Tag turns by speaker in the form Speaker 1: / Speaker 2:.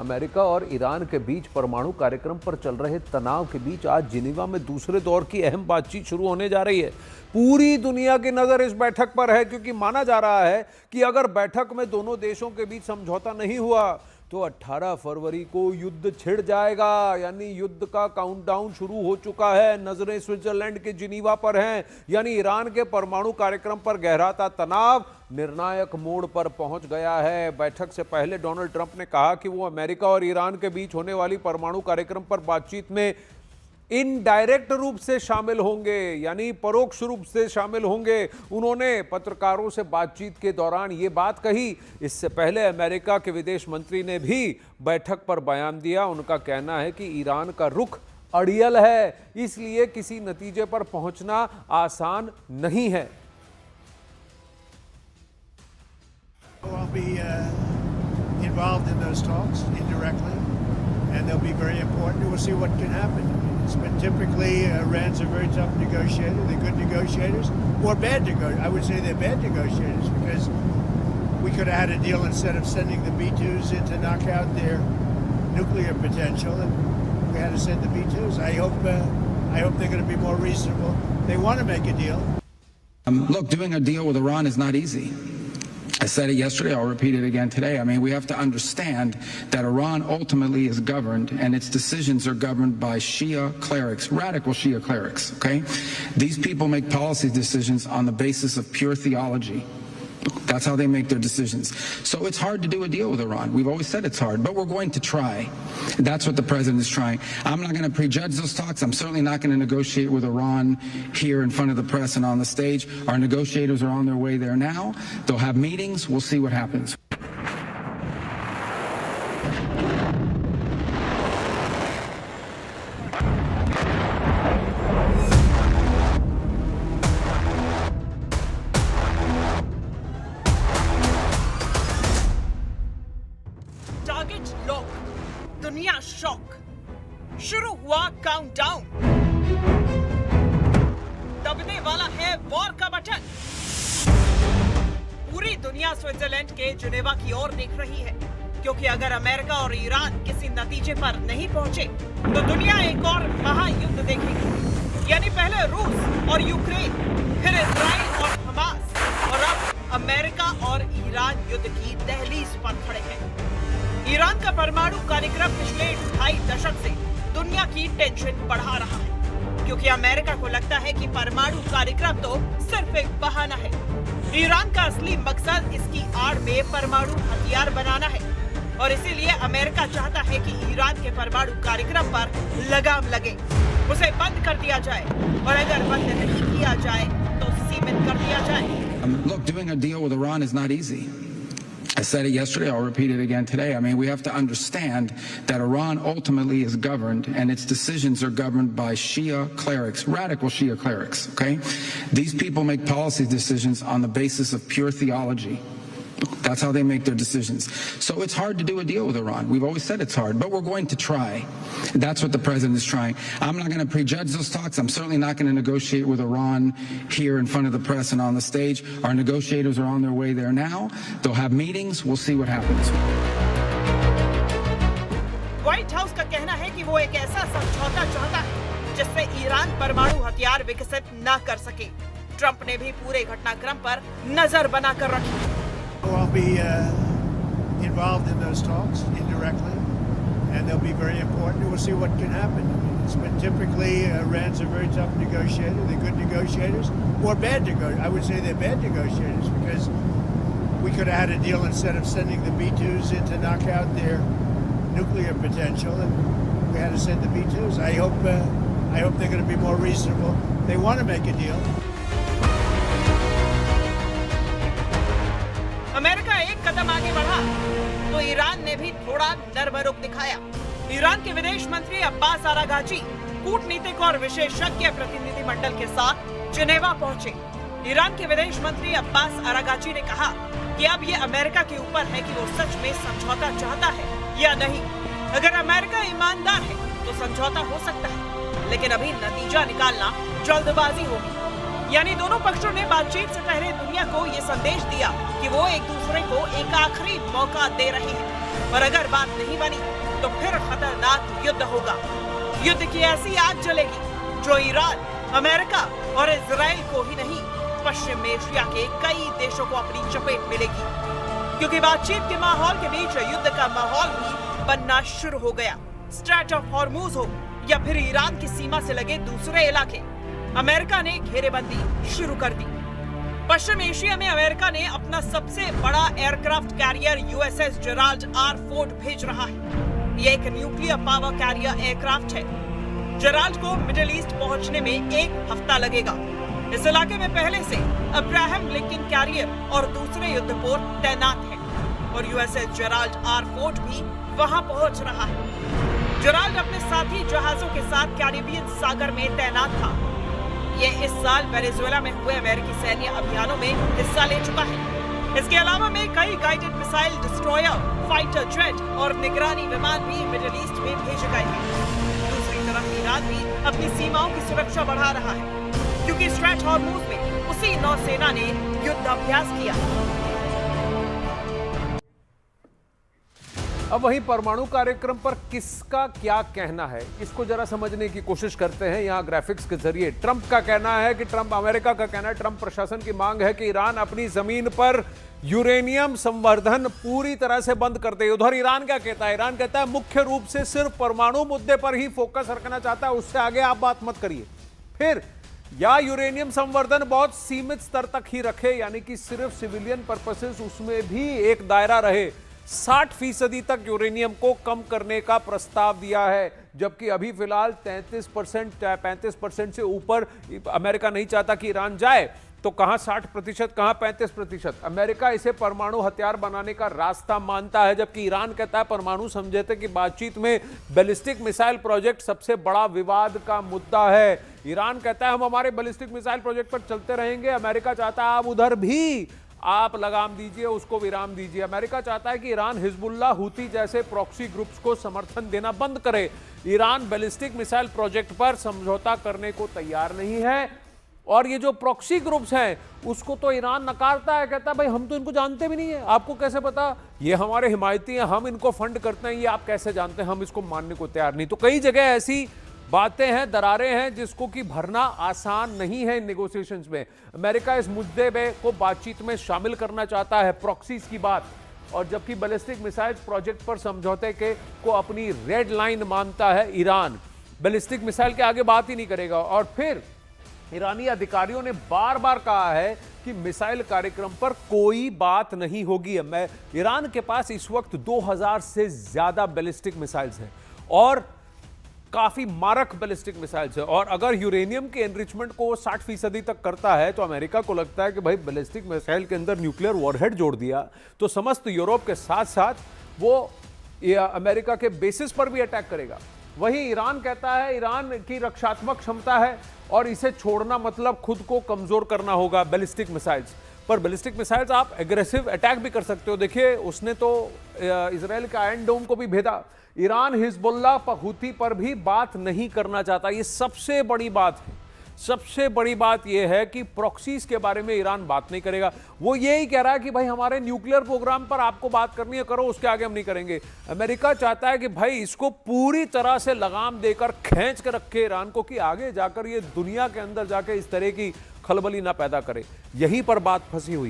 Speaker 1: America और Iran के बीच परमाणु कार्यक्रम पर चल रहे तनाव के बीच आज जिनेवा में दूसरे दौर की अहम बातचीत शुरू होने जा रही है। पूरी दुनिया की नजर इस बैठक पर है क्योंकि माना जा रहा है कि अगर बैठक में दोनों देशों के बीच समझौता नहीं हुआ तो 18 फरवरी को युद्ध छिड़ जाएगा। यानी युद्ध का काउंटडाउन शुरू हो चुका है। नजरें स्विट्जरलैंड के जिनीवा पर हैं। यानी ईरान के परमाणु कार्यक्रम पर गहराता तनाव निर्णायक मोड़ पर पहुंच गया है। बैठक से पहले डोनाल्ड ट्रंप ने कहा कि वो अमेरिका और ईरान के बीच होने वाली परमाणु कार्यक्रम पर बातचीत में इनडायरेक्ट रूप से शामिल होंगे, यानी परोक्ष रूप से शामिल होंगे। उन्होंने पत्रकारों से बातचीत के दौरान ये बात कही। इससे पहले अमेरिका के विदेश मंत्री ने भी बैठक पर बयान दिया। उनका कहना है कि ईरान का रुख अड़ियल है, इसलिए किसी नतीजे पर पहुंचना आसान नहीं है।
Speaker 2: I'll be involved in those talks indirectly, and they'll be very important. We'll see what can happen. It's been typically Iran's a very tough negotiator. They're good negotiators, or bad negotiators. I would say they're bad negotiators because we could have had a deal instead of sending the B-2s in to knock out their nuclear potential, and we had to send the B-2s. I hope they're going to be more reasonable. They want to make a deal.
Speaker 3: Look, doing a deal with Iran is not easy. I said it yesterday, I'll repeat it again today. I mean, we have to understand that Iran ultimately is governed and its decisions are governed by Shia clerics, radical Shia clerics, okay? These people make policy decisions on the basis of pure theology. That's how they make their decisions. So it's hard to do a deal with Iran. We've always said it's hard, but we're going to try. That's what the president is trying. I'm not going to prejudge those talks. I'm certainly not going to negotiate with Iran here in front of the press and on the stage. Our negotiators are on their way there now. They'll have meetings. We'll see what happens.
Speaker 4: Target lock, दुनिया shock, शुरू हुआ countdown, दबने वाला है war का button. पूरी दुनिया Switzerland के जिनेवा की ओर देख रही है क्योंकि अगर अमेरिका और ईरान किसी नतीजे पर नहीं पहुंचे तो दुनिया एक और महायुद्ध देखेगी। यानी पहले रूस और यूक्रेन, फिर इजराइल और हमास, और अब अमेरिका और ईरान युद्ध की दहलीज पर खड़े हैं। ईरान का परमाणु कार्यक्रम पिछले 2.5 दशक से दुनिया की टेंशन बढ़ा रहा है क्योंकि अमेरिका को लगता है कि परमाणु कार्यक्रम तो सिर्फ एक बहाना है। ईरान का असली मकसद इसकी आड़ में परमाणु हथियार बनाना है और इसीलिए अमेरिका चाहता है कि ईरान के परमाणु कार्यक्रम पर लगाम लगे, उसे बंद कर दिया जाए, और अगर बंद नहीं किया जाए तो सीमित कर दिया जाए।
Speaker 3: Look, doing a deal with Iran is not easy. I said it yesterday, I'll repeat it again today. I mean, we have to understand that Iran ultimately is governed and its decisions are governed by Shia clerics, radical Shia clerics, okay? These people make policy decisions on the basis of pure theology. That's how they make their decisions. So it's hard to do a deal with Iran. We've always said it's hard, but we're going to try. That's what the president is trying. I'm not going to prejudge those talks. I'm certainly not going to negotiate with Iran here in front of the press and on the stage. Our negotiators are on their way there now. They'll have meetings. We'll see what happens.
Speaker 4: White house का कहना है कि वो एक ऐसा समझौता चाहता है जिससे ईरान परमाणु हथियार विकसित न कर सके। ट्रंप ने भी पूरे घटनाक्रम पर नजर बनाकर रखी।
Speaker 2: I'll be involved in those talks indirectly, and they'll be very important. We'll see what can happen. It's been typically Iran's a very tough negotiator. They're good negotiators, or bad negotiators. I would say they're bad negotiators because we could have had a deal instead of sending the B-2s in to knock out their nuclear potential, and we had to send the B-2s. I hope they're going to be more reasonable. They want to make a deal.
Speaker 4: America एक कदम आगे बढ़ा तो Iran ने भी थोड़ा नर्म रुख दिखाया। ईरान के विदेश मंत्री अब्बास आरागाची कूटनीतिक और विशेषज्ञ प्रतिनिधिमंडल के साथ जिनेवा पहुंचे। ईरान के विदेश मंत्री अब्बास आरागाची ने कहा कि अब ये अमेरिका के ऊपर है कि वो सच में समझौता चाहता है या नहीं। अगर अमेरिका ईमानदार है तो समझौता हो सकता है, लेकिन अभी नतीजा निकालना जल्दबाजी होगी। यानी दोनों पक्षों ने बातचीत से पहले दुनिया को ये संदेश दिया कि वो एक दूसरे को एक आखिरी मौका दे रहे हैं, और अगर बात नहीं बनी तो फिर खतरनाक युद्ध होगा। युद्ध की ऐसी आग जलेगी जो ईरान, अमेरिका और इजराइल को ही नहीं, पश्चिम एशिया के कई देशों को अपनी चपेट में लेगी, क्योंकि बातचीत के माहौल के बीच युद्ध का माहौल भी बनना शुरू हो गया। स्ट्रेट ऑफ हॉर्मूज हो या फिर ईरान की सीमा से लगे दूसरे इलाके, अमेरिका ने घेरेबंदी शुरू कर दी। पश्चिम एशिया में अमेरिका ने अपना सबसे बड़ा aircraft carrier USS Gerald R Ford भेज रहा है। ये एक न्यूक्लियर पावर कैरियर एयरक्राफ्ट है। जेराल्ड को मिडिल ईस्ट पहुंचने में 1 हफ्ता लगेगा। इस इलाके में पहले से अब्राहम लिंकन कैरियर और दूसरे युद्धपोत तैनात हैं, और यूएसएस जेराल्ड आर फोर्ड भी वहां पहुंच रहा है। जेराल्ड अपने साथी जहाजों के साथ कैरिबियन सागर में तैनात था। ये इस साल वेनेजुएला में हुए अमेरिकी सैन्य अभियानों में हिस्सा ले चुका है। इसके अलावा में कई guided missile destroyer, fighter jet और निगरानी विमान भी मिडिल ईस्ट में भेजे गए हैं। दूसरी तरफ ईरान भी अपनी सीमाओं की सुरक्षा बढ़ा रहा है, क्योंकि स्ट्रेट हॉर्मूज में उसी नौसेना ने युद्ध अभ्यास किया।
Speaker 1: अब वहीं परमाणु कार्यक्रम पर किसका क्या कहना है, इसको जरा समझने की कोशिश करते हैं यहाँ ग्राफिक्स के जरिए। ट्रंप का कहना है कि अमेरिका का कहना है, ट्रंप प्रशासन की मांग है कि ईरान अपनी जमीन पर यूरेनियम संवर्धन पूरी तरह से बंद कर दे। उधर ईरान क्या कहता है? ईरान कहता है मुख्य रूप से सिर्फ परमाणु मुद्दे पर ही फोकस रखना चाहता है, उससे आगे आप बात मत करिए। फिर या यूरेनियम संवर्धन बहुत सीमित स्तर तक ही रखे, यानी कि सिर्फ सिविलियन पर्पसेस उसमें भी एक दायरा रहे। 60% तक यूरेनियम को कम करने का प्रस्ताव दिया है, जबकि अभी फिलहाल 35% से ऊपर अमेरिका नहीं चाहता कि ईरान जाए। तो कहां 60%, कहां 35%। अमेरिका इसे परमाणु हथियार बनाने का रास्ता मानता है, जबकि ईरान कहता है परमाणु समझौते की बातचीत में बैलिस्टिक मिसाइल प्रोजेक्ट सबसे बड़ा विवाद का मुद्दा है। ईरान कहता है हम हमारे बैलिस्टिक मिसाइल प्रोजेक्ट पर चलते रहेंगे। अमेरिका चाहता है आप उधर भी आप लगाम दीजिए, उसको विराम दीजिए। अमेरिका चाहता है कि ईरान हिजबुल्लाह, हूती जैसे प्रॉक्सी ग्रुप्स को समर्थन देना बंद करे। ईरान बैलिस्टिक मिसाइल प्रोजेक्ट पर समझौता करने को तैयार नहीं है, और ये जो प्रॉक्सी ग्रुप्स हैं उसको तो ईरान नकारता है, कहता है भाई हम तो इनको जानते भी नहीं है, आपको कैसे पता? ये हमारे हिमायती हैं, हम इनको फंड करते हैं, ये आप कैसे जानते हैं? हम इसको मानने को तैयार नहीं। तो कई जगह ऐसी बातें हैं, दरारें हैं जिसको कि भरना आसान नहीं है इन नेगोशिएशंस में। अमेरिका इस मुद्दे को बातचीत में शामिल करना चाहता है, प्रॉक्सीज की बात, और जबकि बैलिस्टिक मिसाइल प्रोजेक्ट पर समझौते को अपनी रेड लाइन मानता है ईरान। बैलिस्टिक मिसाइल के आगे बात ही नहीं करेगा। और फिर ईरानी अधिकारियों ने बार बार कहा है कि मिसाइल कार्यक्रम पर कोई बात नहीं होगी। ईरान के पास इस वक्त 2000 से ज्यादा बैलिस्टिक मिसाइल्स हैं, और काफी मारक बैलिस्टिक मिसाइल्स है। और अगर यूरेनियम के एनरिचमेंट को 60% तक करता है तो अमेरिका को लगता है कि भाई बैलिस्टिक मिसाइल के अंदर न्यूक्लियर वॉरहेड जोड़ दिया तो समस्त यूरोप के साथ साथ वो अमेरिका के बेसिस पर भी अटैक करेगा। वहीं ईरान कहता है ईरान की रक्षात्मक क्षमता है और इसे छोड़ना मतलब खुद को कमजोर करना होगा बैलिस्टिक मिसाइल्स पर। बैलिस्टिक मिसाइल्स आप एग्रेसिव अटैक भी कर सकते हो। देखिए उसने तो इजराइल के आयरन डोम को भी भेदा। ईरान हिजबुल्लाह हूती पर भी बात नहीं करना चाहता। ये सबसे बड़ी बात है। सबसे बड़ी बात यह है कि प्रॉक्सीज के बारे में ईरान बात नहीं करेगा। वो यही कह रहा है कि भाई हमारे न्यूक्लियर प्रोग्राम पर आपको बात करनी है करो, उसके आगे हम नहीं करेंगे। अमेरिका चाहता है कि भाई इसको पूरी तरह से लगाम देकर खींच कर रखे ईरान को, कि आगे जाकर ये दुनिया के अंदर जाकर इस तरह की खलबली ना पैदा करे। यहीं पर बात फंसी हुई।